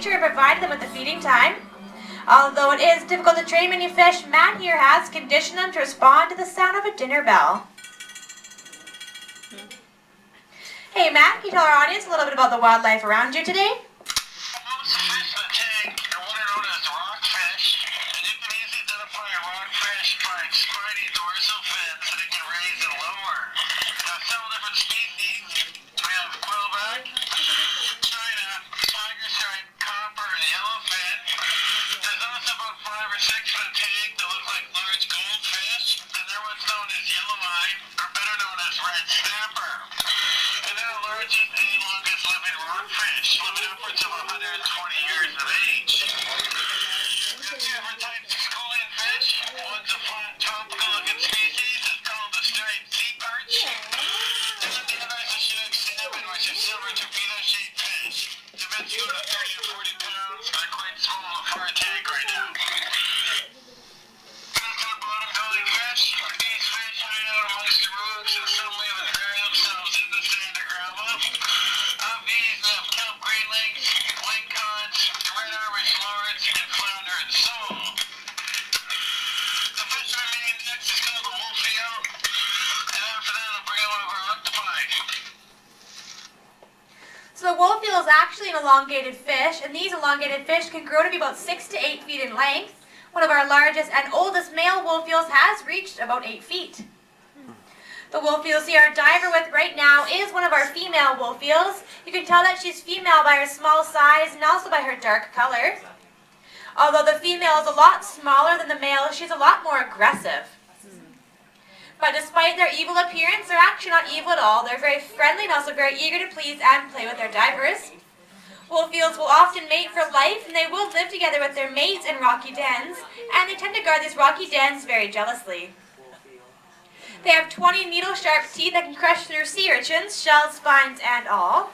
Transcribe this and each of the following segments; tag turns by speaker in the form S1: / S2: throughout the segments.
S1: nature provided them with a feeding time. Although it is difficult to train many fish, Matt here has conditioned them to respond to the sound of a dinner bell. Hey Matt, can you tell our audience a little bit about the wildlife around you today? So the wolf eel is actually an elongated fish, and these elongated fish can grow to be about 6 to 8 feet in length. One of our largest and oldest male wolf eels has reached about 8 feet. The wolf eel you see our diver with right now is one of our female wolf eels. You can tell that she's female by her small size and also by her dark color. Although the female is a lot smaller than the male, she's a lot more aggressive. But despite their evil appearance, they're actually not evil at all. They're very friendly and also very eager to please and play with their divers. Wolf eels will often mate for life, and they will live together with their mates in rocky dens, and they tend to guard these rocky dens very jealously. They have 20 needle-sharp teeth that can crush through sea urchins, shells, spines, and all.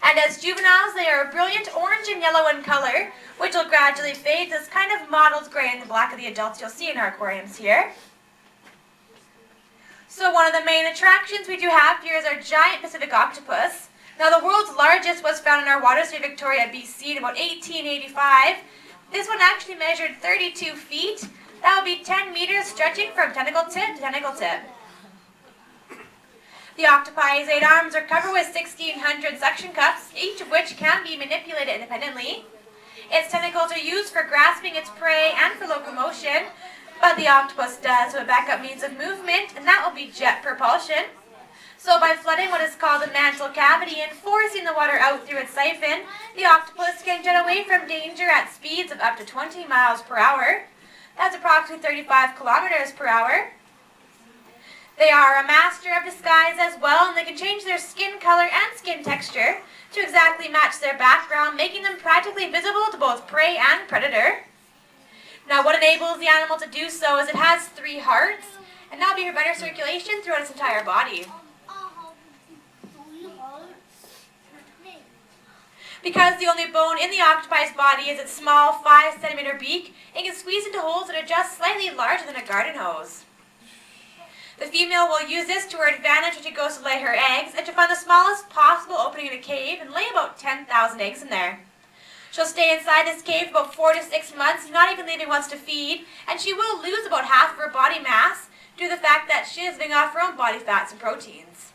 S1: And as juveniles, they are a brilliant orange and yellow in color, which will gradually fade to this kind of mottled gray and black of the adults you'll see in our aquariums here. So one of the main attractions we do have here is our giant Pacific octopus. Now the world's largest was found in our waters near Victoria, BC in about 1885. This one actually measured 32 feet. That would be 10 meters stretching from tentacle tip to tentacle tip. The octopi's 8 arms are covered with 1,600 suction cups, each of which can be manipulated independently. Its tentacles are used for grasping its prey and for locomotion, but the octopus does have a backup means of movement, and that will be jet propulsion. So by flooding what is called the mantle cavity and forcing the water out through its siphon, the octopus can jet away from danger at speeds of up to 20 miles per hour. That's approximately 35 kilometers per hour. They are a master of disguise as well, and they can change their skin color and skin texture to exactly match their background, making them practically visible to both prey and predator. Now what enables the animal to do so is it has 3 hearts, and that will be for better circulation throughout its entire body. Because the only bone in the octopi's body is its small 5-centimeter beak, it can squeeze into holes that are just slightly larger than a garden hose. The female will use this to her advantage when she goes to lay her eggs, and to find the smallest possible opening in a cave and lay about 10,000 eggs in there. She'll stay inside this cave for about 4 to 6 months, not even leaving once to feed, and she will lose about half of her body mass due to the fact that she is living off her own body fats and proteins.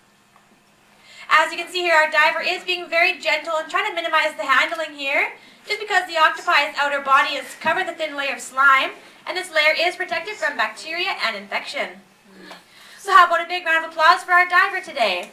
S1: As you can see here, our diver is being very gentle and trying to minimize the handling here, just because the octopi's outer body is covered with a thin layer of slime, and this layer is protected from bacteria and infection. So how about a big round of applause for our diver today?